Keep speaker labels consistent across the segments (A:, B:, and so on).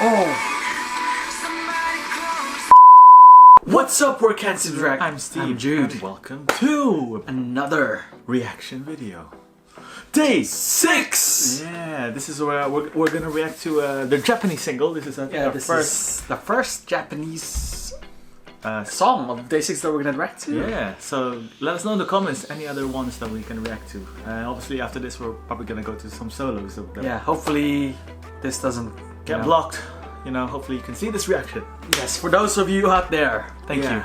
A: Oh! What's up, we're Cancer Drag.
B: I'm Steve.
A: I'm Jude.
B: And welcome to
A: another
B: reaction video.
A: Day 6!
B: Yeah, this is where we're gonna react to the Japanese single. This is
A: the first Japanese song of Day 6 that we're gonna react to.
B: Yeah, so let us know in the comments any other ones that we can react to. And obviously after this we're probably gonna go to some solos. So
A: yeah, hopefully this doesn't
B: get blocked. You know, hopefully you can see this reaction.
A: Yes, for those of you out there, thank you.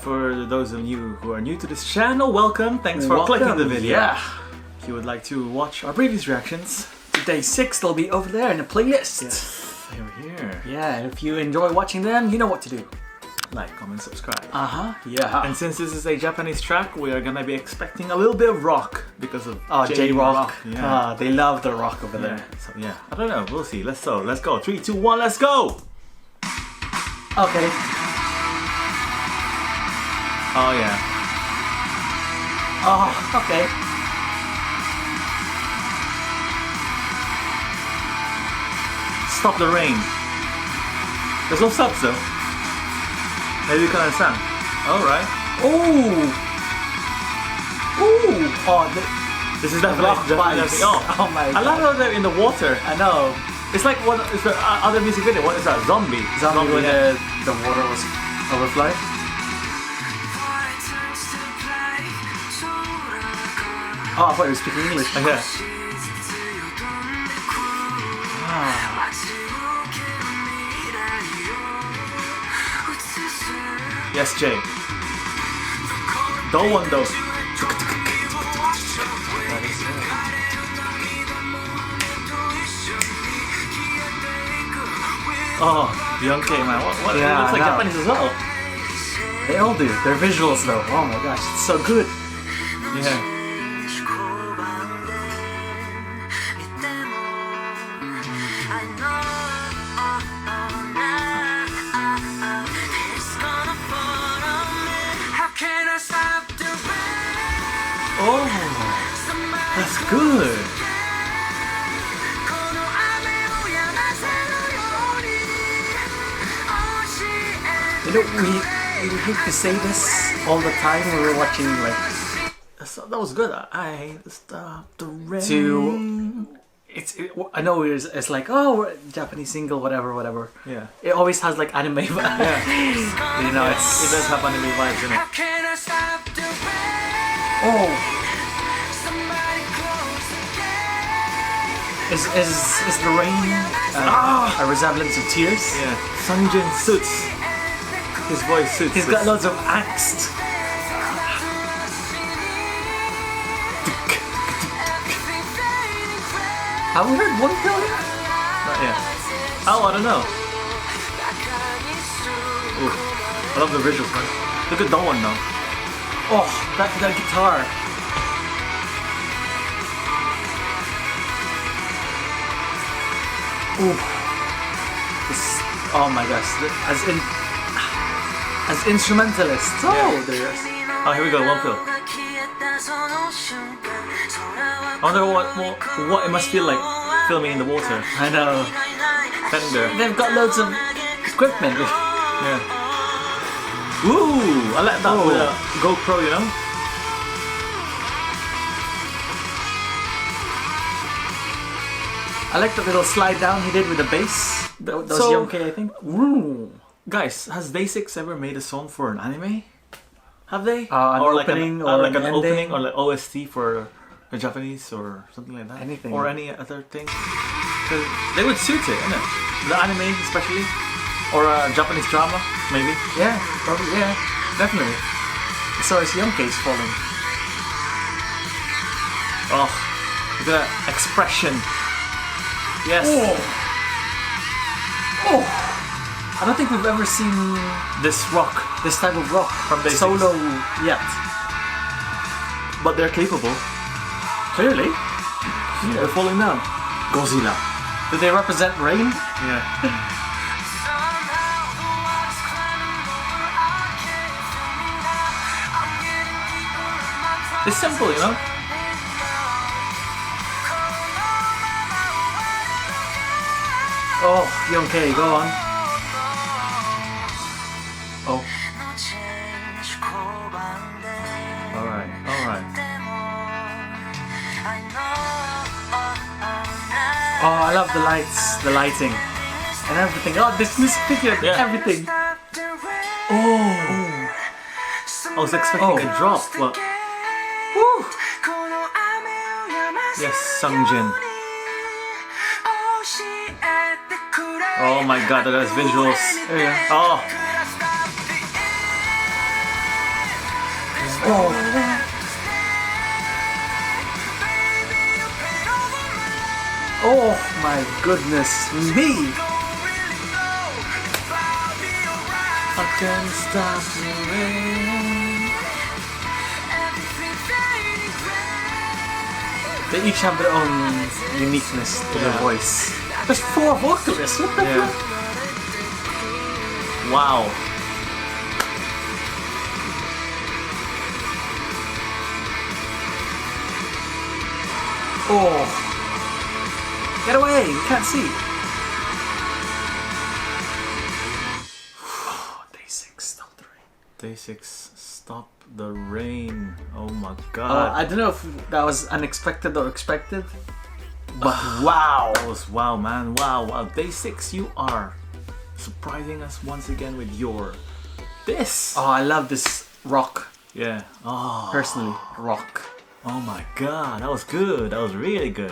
B: For those of you who are new to this channel, welcome. Thanks for clicking the video.
A: Yeah.
B: If you would like to watch our previous reactions,
A: Day 6, they'll be over there in the playlist.
B: yes, here.
A: Yeah, and if you enjoy watching them, you know what to do.
B: Like, comment, subscribe.
A: Yeah.
B: And since this is a Japanese track, we are gonna be expecting a little bit of rock because of
A: J-Rock.
B: Yeah.
A: They love the rock over there.
B: So yeah, I don't know. We'll see. Let's go. 3, 2, 1. Let's go.
A: Okay.
B: Oh yeah.
A: Oh, okay.
B: Stop the rain. There's no stops though. Maybe you can understand. Alright.
A: Ooh! Ooh! Oh,
B: this is definitely
A: vibes. Oh my god.
B: I love how they're in the water.
A: I know.
B: It's like what is the other music video? What is that? Zombie
A: When the water was overflowing. Oh, I thought you were speaking English.
B: Yeah. Yes, Jay. Don't want those. Oh, young K, man. What?
A: Yeah,
B: it looks like
A: no.
B: Japanese as well.
A: They all do. Their visuals though. Oh my gosh, it's so good.
B: Yeah. Oh, that's good.
A: You know, we hate to say this all the time when we're watching like.
B: That was good. I hate to stop the rain.
A: I know it's like, oh, we're Japanese single, whatever.
B: Yeah.
A: It always has like anime vibes.
B: Yeah.
A: You know,
B: it does have anime vibes in it.
A: Oh. Is the rain a resemblance of tears?
B: Yeah. Sunjin suits. His voice suits.
A: He's got loads of angst. Have we heard one kill yet?
B: Not yet. Oh, I don't know. Ooh, I love the visuals, man. Look at that one now.
A: Oh, that guitar. Ooh. Oh my gosh. As instrumentalists. Oh, there's.
B: Oh, here we go. One fill. I wonder what it must feel like filming in the water.
A: I know.
B: Tender.
A: They've got loads of equipment.
B: Yeah. Ooh, I like that with a GoPro, you know?
A: I like the little slide down he did with the bass. That was Young K, I think.
B: Ooh. Guys, has DAY6 ever made a song for an anime? Have they?
A: An opening or
B: like an
A: ending?
B: opening or like OST for a Japanese or something like that?
A: Anything.
B: Or any other thing? Because they would suit it, innit? The anime especially. Or a Japanese drama, maybe.
A: Yeah, probably, yeah. Definitely. So is Young K's falling.
B: Oh, the expression. Yes.
A: Oh. I don't think we've ever seen
B: This
A: type of rock
B: from DAY6
A: solo yet.
B: But they're capable.
A: Clearly.
B: Yeah, they're falling down. Godzilla.
A: Do they represent rain?
B: Yeah. It's simple, you know?
A: Oh, Young-K, go on. Oh.
B: Alright, alright.
A: Oh, I love the lights, the lighting, and everything. Oh, this music video, everything. Oh.
B: I was expecting a drop, but...
A: Woo.
B: Yes, Sungjin. Oh my god, those visuals.
A: Yeah.
B: Oh.
A: Oh. Oh my goodness me!
B: I can't stop the rain.
A: They each have their own uniqueness to their voice. There's 4 vocalists, what the fuck?
B: Wow.
A: Oh. Get away, we can't see. Oh, DAY6, stop the rain.
B: DAY6, stop the rain. Oh my god.
A: I don't know if that was unexpected or expected, but wow.
B: That was wow, man. Wow, wow. DAY6, you are surprising us once again with your this.
A: Oh, I love this rock.
B: Yeah. Oh.
A: Personally, rock.
B: Oh my god, that was good. That was really good.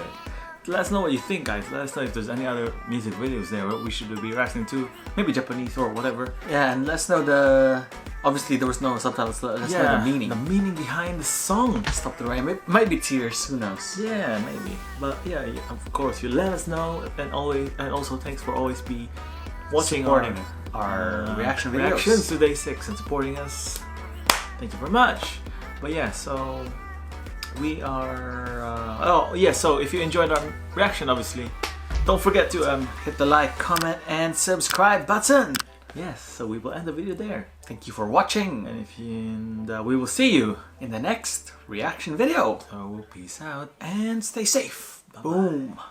B: Let us know what you think, guys. Let us know if there's any other music videos there what we should be reacting to. Maybe Japanese or whatever.
A: Yeah, and let us know the... Obviously there was no subtitles, so let us know the meaning.
B: The meaning behind the song.
A: Stop the rain. It might be tears, who knows?
B: Yeah, maybe. But yeah, of course, you let us know, and also thanks for always be watching
A: supporting our reaction videos.
B: Reactions to DAY6 and supporting us. Thank you very much. But yeah, so we are so if you enjoyed our reaction, obviously don't forget to
A: hit the like, comment and subscribe button.
B: Yes, so we will end the video there.
A: Thank you for watching,
B: And we will see you
A: in the next reaction video.
B: So peace out
A: and stay safe.
B: Bye-bye.
A: Boom.